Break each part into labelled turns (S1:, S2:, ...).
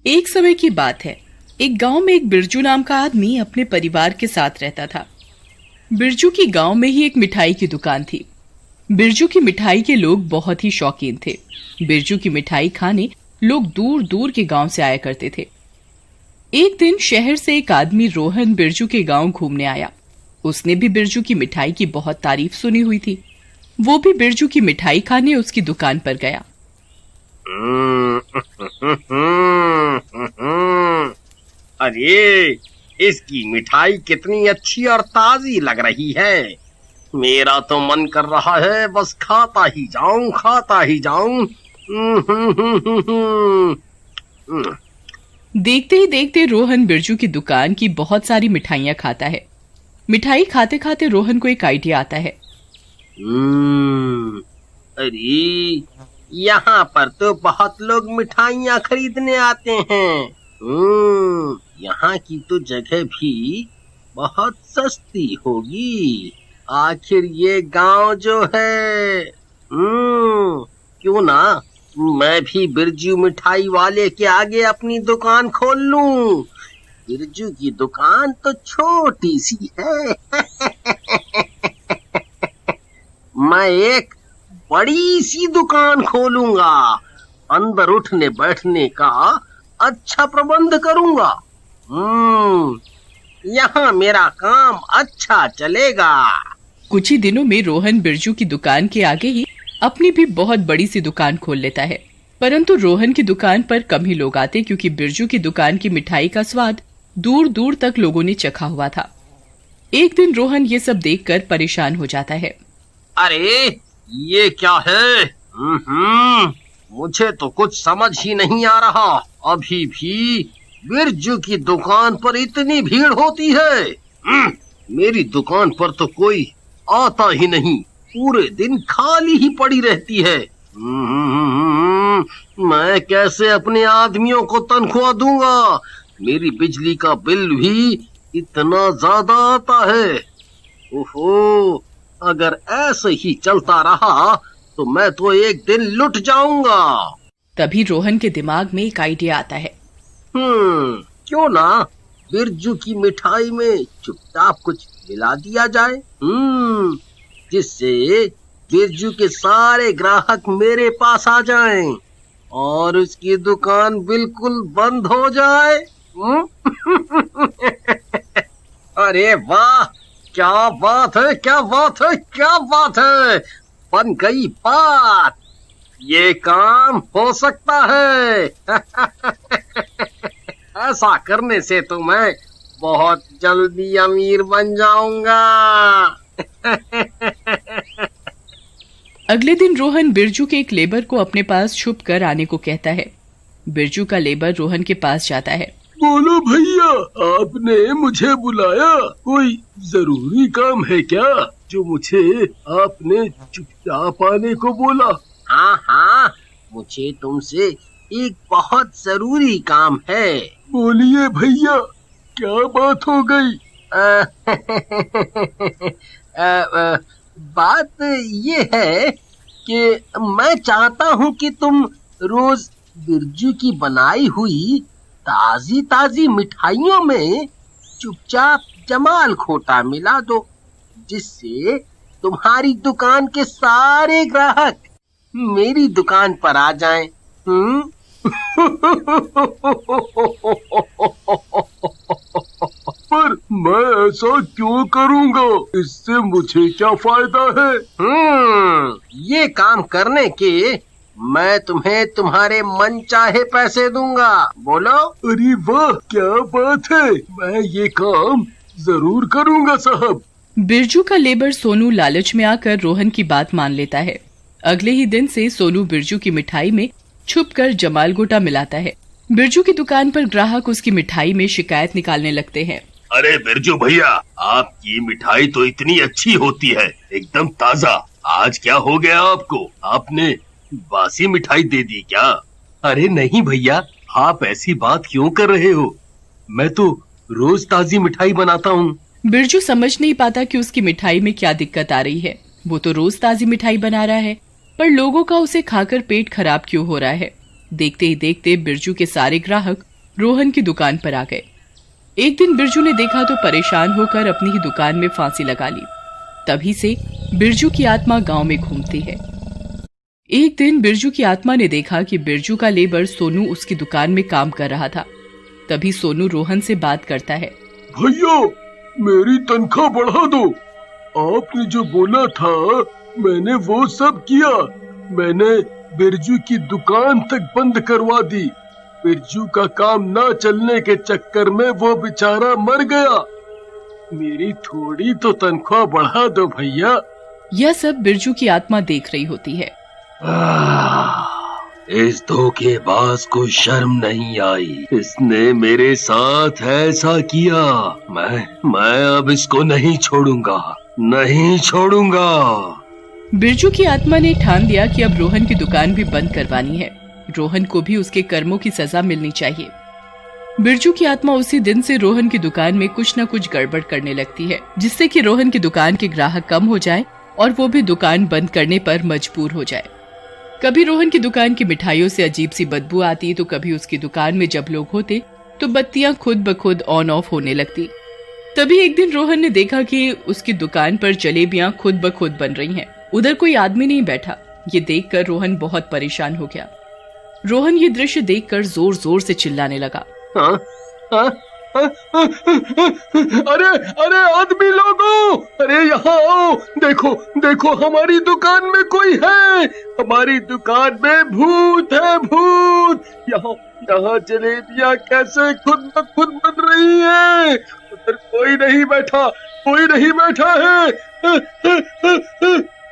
S1: एक समय की बात है। एक गांव में एक बिरजू नाम का आदमी अपने परिवार के साथ रहता था। बिरजू की गांव में ही एक मिठाई की दुकान थी। बिरजू की मिठाई के लोग बहुत ही शौकीन थे। बिरजू की मिठाई खाने लोग दूर दूर के गांव से आया करते थे। एक दिन शहर से एक आदमी रोहन बिरजू के गांव घूमने आया। उसने भी बिरजू की मिठाई की बहुत तारीफ सुनी हुई थी। वो भी बिरजू की मिठाई खाने उसकी दुकान पर गया।
S2: अरे, इसकी मिठाई कितनी अच्छी और ताजी लग रही है। मेरा तो मन कर रहा है बस खाता ही जाऊं, खाता ही जाऊं।
S1: देखते ही देखते रोहन बिरजू की दुकान की बहुत सारी मिठाइयाँ खाता है। मिठाई खाते खाते रोहन को एक आइडिया आता है।
S2: अरे, यहाँ पर तो बहुत लोग मिठाइयाँ खरीदने आते हैं। यहाँ की तो जगह भी बहुत सस्ती होगी। आखिर ये गांव जो है, क्यों ना मैं भी बिरजू मिठाई वाले के आगे अपनी दुकान खोल लूं। बिरजू की दुकान तो छोटी सी है। मैं एक बड़ी सी दुकान खोलूंगा। अंदर उठने बैठने का अच्छा प्रबंध करूंगा। यहाँ मेरा काम अच्छा चलेगा।
S1: कुछ ही दिनों में रोहन बिरजू की दुकान के आगे ही अपनी भी बहुत बड़ी सी दुकान खोल लेता है। परंतु रोहन की दुकान पर कम ही लोग आते, क्योंकि बिरजू की दुकान की मिठाई का स्वाद दूर दूर तक लोगों ने चखा हुआ था। एक दिन रोहन ये सब देखकर परेशान हो जाता है।
S2: अरे, ये क्या है? मुझे तो कुछ समझ ही नहीं आ रहा। अभी भी बिरजू की दुकान पर इतनी भीड़ होती है। मेरी दुकान पर तो कोई आता ही नहीं। पूरे दिन खाली ही पड़ी रहती है। मैं कैसे अपने आदमियों को तनख्वाह दूंगा? मेरी बिजली का बिल भी इतना ज्यादा आता है। ओहो, अगर ऐसे ही चलता रहा तो मैं तो एक दिन लुट जाऊंगा।
S1: तभी रोहन के दिमाग में एक आइडिया आता है।
S2: क्यों ना बिरजू की मिठाई में चुपचाप कुछ मिला दिया जाए, जिससे बिरजू के सारे ग्राहक मेरे पास आ जाएं और उसकी दुकान बिल्कुल बंद हो जाए। अरे वाह, क्या बात है, क्या बात है, क्या बात है। बन गई बात। ये काम हो सकता है। ऐसा करने से तो मैं बहुत जल्दी अमीर बन जाऊंगा।
S1: अगले दिन रोहन बिरजू के एक लेबर को अपने पास छुप कर आने को कहता है। बिरजू का लेबर रोहन के पास जाता है।
S3: बोलो भैया, आपने मुझे बुलाया? कोई जरूरी काम है क्या जो मुझे आपने चुपचाप आने को बोला?
S2: हाँ, मुझे तुमसे एक बहुत जरूरी काम है।
S3: बोलिए भैया, क्या बात हो गई?
S2: बात ये है कि मैं चाहता हूँ कि तुम रोज बिरजू की बनाई हुई ताजी ताजी मिठाइयों में चुपचाप जमाल खोटा मिला दो, जिससे तुम्हारी दुकान के सारे ग्राहक मेरी दुकान पर आ जाएं।
S3: पर मैं ऐसा क्यों करूँगा? इससे मुझे क्या फायदा है?
S2: ये काम करने के मैं तुम्हें तुम्हारे मन चाहे पैसे दूंगा। बोलो।
S3: अरे वाह, क्या बात है। मैं ये काम जरूर करूँगा साहब।
S1: बिरजू का लेबर सोनू लालच में आकर रोहन की बात मान लेता है। अगले ही दिन से सोनू बिरजू की मिठाई में छुपकर जमाल गोटा मिलाता है। बिरजू की दुकान पर ग्राहक उसकी मिठाई में शिकायत निकालने लगते हैं।
S4: अरे बिरजू भैया, आपकी मिठाई तो इतनी अच्छी होती है, एकदम ताजा। आज क्या हो गया आपको? आपने बासी मिठाई दे दी क्या?
S3: अरे नहीं भैया, आप ऐसी बात क्यों कर रहे हो? मैं तो रोज ताजी मिठाई बनाता हूँ।
S1: बिरजू समझ नहीं पाता कि उसकी मिठाई में क्या दिक्कत आ रही है। वो तो रोज ताजी मिठाई बना रहा है, पर लोगों का उसे खाकर पेट खराब क्यों हो रहा है। देखते ही देखते बिरजू के सारे ग्राहक रोहन की दुकान पर आ गए। एक दिन बिरजू ने देखा तो परेशान होकर अपनी ही दुकान में फांसी लगा ली। तभी से बिरजू की आत्मा गांव में घूमती है। एक दिन बिरजू की आत्मा ने देखा कि बिरजू का लेबर सोनू उसकी दुकान में काम कर रहा था। तभी सोनू रोहन से बात करता है।
S3: भैया, मेरी तनख्वाह बढ़ा दो। आपने जो बोला था मैंने वो सब किया। मैंने बिरजू की दुकान तक बंद करवा दी। बिरजू का काम ना चलने के चक्कर में वो बेचारा मर गया। मेरी थोड़ी तो तनख्वाह बढ़ा दो भैया।
S1: यह सब बिरजू की आत्मा देख रही होती है।
S4: इस धोखेबाज को शर्म नहीं आई। इसने मेरे साथ ऐसा किया। मैं अब इसको नहीं छोड़ूंगा, नहीं छोड़ूंगा।
S1: बिरजू की आत्मा ने ठान लिया कि अब रोहन की दुकान भी बंद करवानी है। रोहन को भी उसके कर्मों की सजा मिलनी चाहिए। बिरजू की आत्मा उसी दिन से रोहन की दुकान में कुछ न कुछ गड़बड़ करने लगती है, जिससे कि रोहन की दुकान के ग्राहक कम हो जाए और वो भी दुकान बंद करने पर मजबूर हो जाए। कभी रोहन की दुकान की मिठाइयों से अजीब सी बदबू आती तो कभी उसकी दुकान में जब लोग होते तो बत्तियां खुद ब खुद ऑन ऑफ होने लगती। तभी एक दिन रोहन ने देखा कि उसकी दुकान पर जलेबियां खुद ब खुद बन रही हैं। उधर कोई आदमी नहीं बैठा। ये देखकर रोहन बहुत परेशान हो गया। रोहन ये दृश्य देखकर जोर जोर से चिल्लाने लगा।
S3: अरे अरे आदमी लोगों, अरे यहाँ आओ। देखो देखो, हमारी दुकान में कोई है। हमारी दुकान में भूत है, भूत। यहाँ जलेबियाँ कैसे खुद ब खुद बन रही हैं। उधर कोई नहीं बैठा, कोई नहीं बैठा है।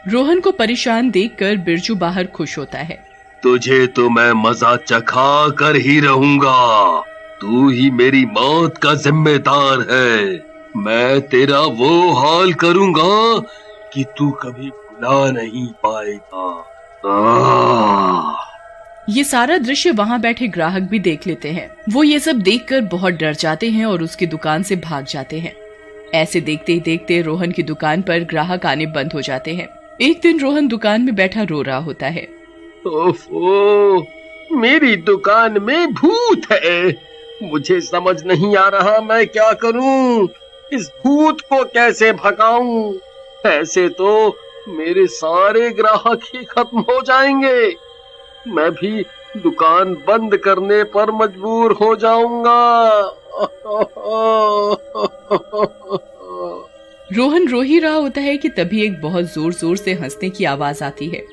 S1: रोहन को परेशान देखकर बिरजू बाहर खुश होता है।
S4: तुझे तो मैं मजा चखा कर ही रहूंगा। तू ही मेरी मौत का जिम्मेदार है। मैं तेरा वो हाल करूंगा कि तू कभी भुला नहीं पाएगा।
S1: ये सारा दृश्य वहाँ बैठे ग्राहक भी देख लेते हैं। वो ये सब देखकर बहुत डर जाते हैं और उसकी दुकान से भाग जाते हैं। ऐसे देखते ही देखते रोहन की दुकान पर ग्राहक आने बंद हो जाते हैं। एक दिन रोहन दुकान में बैठा रो रहा होता है।
S2: ओफो, मेरी दुकान में भूत है। मुझे समझ नहीं आ रहा मैं क्या करूं। इस भूत को कैसे भगाऊं। ऐसे तो मेरे सारे ग्राहक ही खत्म हो जाएंगे। मैं भी दुकान बंद करने पर मजबूर हो जाऊंगा।
S1: रोहन रो ही रहा होता है कि तभी एक बहुत जोर जोर से हंसने की आवाज आती है।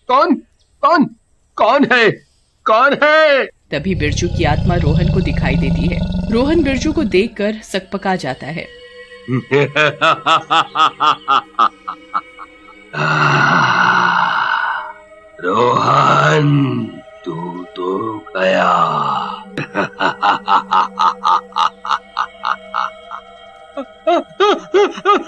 S2: कौन कौन कौन है, कौन है?
S1: तभी बिरजू की आत्मा रोहन को दिखाई देती है। रोहन बिरजू को देखकर सकपका जाता है।
S4: रोहन, तू तो गया।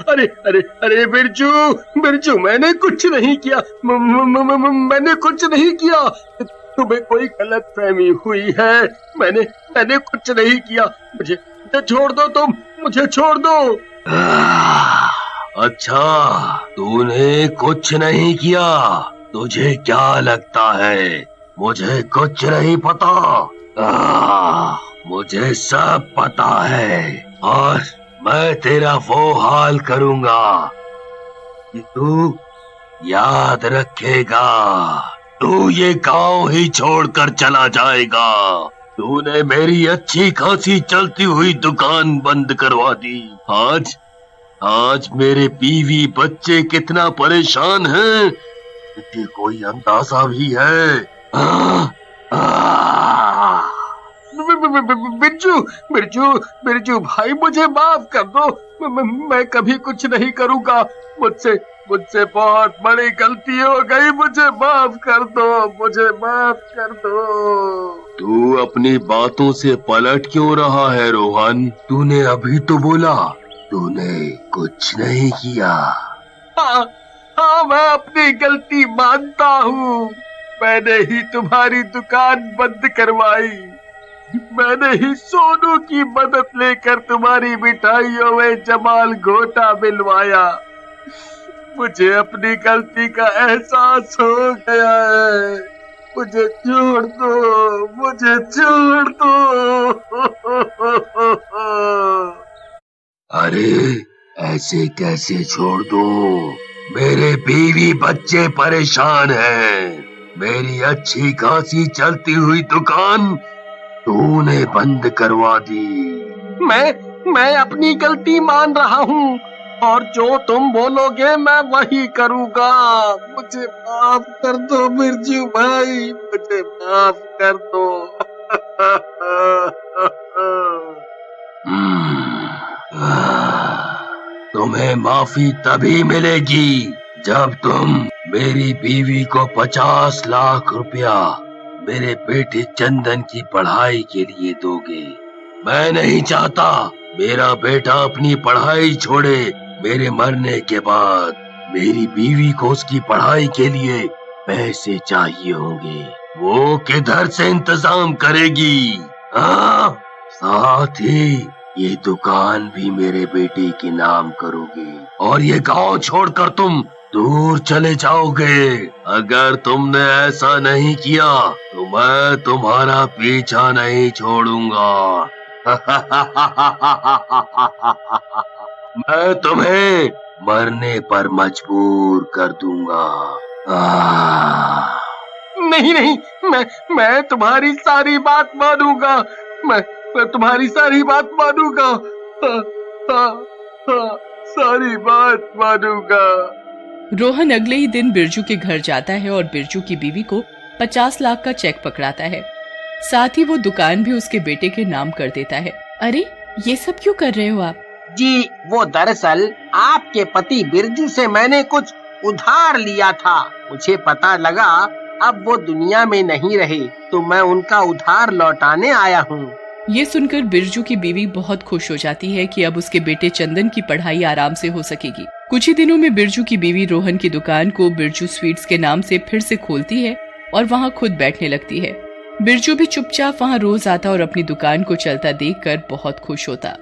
S2: अरे अरे अरे बिरजू, बिरजू, मैंने कुछ नहीं किया। मैंने कुछ नहीं किया। तुम्हें कोई गलतफहमी हुई है। मैंने कुछ नहीं किया। मुझे छोड़ दो, तुम मुझे छोड़ दो।
S4: अच्छा, तूने कुछ नहीं किया। तुझे क्या लगता है मुझे कुछ नहीं पता? मुझे सब पता है और मैं तेरा वो हाल करूंगा कि तू याद रखेगा। तू ये गांव ही छोड़कर चला जाएगा। तूने मेरी अच्छी खासी चलती हुई दुकान बंद करवा दी। आज मेरे बीवी बच्चे कितना परेशान हैं, तुझे कोई अंदाजा भी है?
S2: बिरजू, बिरजू, बिरजू भाई, मुझे माफ कर दो। मैं कभी कुछ नहीं करूंगा। मुझसे बहुत बड़ी गलती हो गई। मुझे माफ कर दो, मुझे माफ कर दो।
S4: तू अपनी बातों से पलट क्यों रहा है रोहन? तूने अभी तो बोला तूने कुछ नहीं किया।
S2: हाँ, मैं अपनी गलती मानता हूँ। मैंने ही तुम्हारी दुकान बंद करवाई।
S3: मैंने ही सोनू की मदद लेकर तुम्हारी मिठाइयों में जमाल घोटा मिलवाया। मुझे अपनी गलती का एहसास हो गया है। मुझे छोड़ दो, मुझे छोड़ दो।
S4: अरे ऐसे कैसे छोड़ दो? मेरे बीवी बच्चे परेशान हैं। मेरी अच्छी खासी चलती हुई दुकान तूने बंद करवा दी।
S2: मैं अपनी गलती मान रहा हूँ और जो तुम बोलोगे मैं वही करूँगा। मुझे माफ कर दो बिरजू भाई, मुझे माफ कर दो।
S4: तुम्हें माफी तभी मिलेगी जब तुम मेरी बीवी को 50 लाख रुपया मेरे बेटे चंदन की पढ़ाई के लिए दोगे। मैं नहीं चाहता मेरा बेटा अपनी पढ़ाई छोड़े। मेरे मरने के बाद मेरी बीवी को उसकी पढ़ाई के लिए पैसे चाहिए होंगे। वो किधर से इंतजाम करेगी? हाँ, साथ ही ये दुकान भी मेरे बेटे के नाम करोगे और ये गांव छोड़कर तुम दूर चले जाओगे। अगर तुमने ऐसा नहीं किया तो मैं तुम्हारा पीछा नहीं छोड़ूंगा। मैं तुम्हें मरने पर मजबूर कर दूंगा।
S2: नहीं, मैं तुम्हारी सारी बात मानूंगा। मैं तुम्हारी सारी बात मानूंगा।
S3: सारी बात मानूंगा।
S1: रोहन अगले ही दिन बिरजू के घर जाता है और बिरजू की बीवी को 50 लाख का चेक पकड़ाता है। साथ ही वो दुकान भी उसके बेटे के नाम कर देता है। अरे ये सब क्यों कर रहे हो आप?
S2: जी वो दरअसल आपके पति बिरजू से मैंने कुछ उधार लिया था। मुझे पता लगा अब वो दुनिया में नहीं रहे तो मैं उनका उधार लौटाने आया हूँ।
S1: ये सुनकर बिरजू की बीवी बहुत खुश हो जाती है कि अब उसके बेटे चंदन की पढ़ाई आराम से हो सकेगी। कुछ ही दिनों में बिरजू की बीवी रोहन की दुकान को बिरजू स्वीट्स के नाम से फिर से खोलती है और वहाँ खुद बैठने लगती है। बिरजू भी चुपचाप वहाँ रोज आता और अपनी दुकान को चलता देखकर बहुत खुश होता।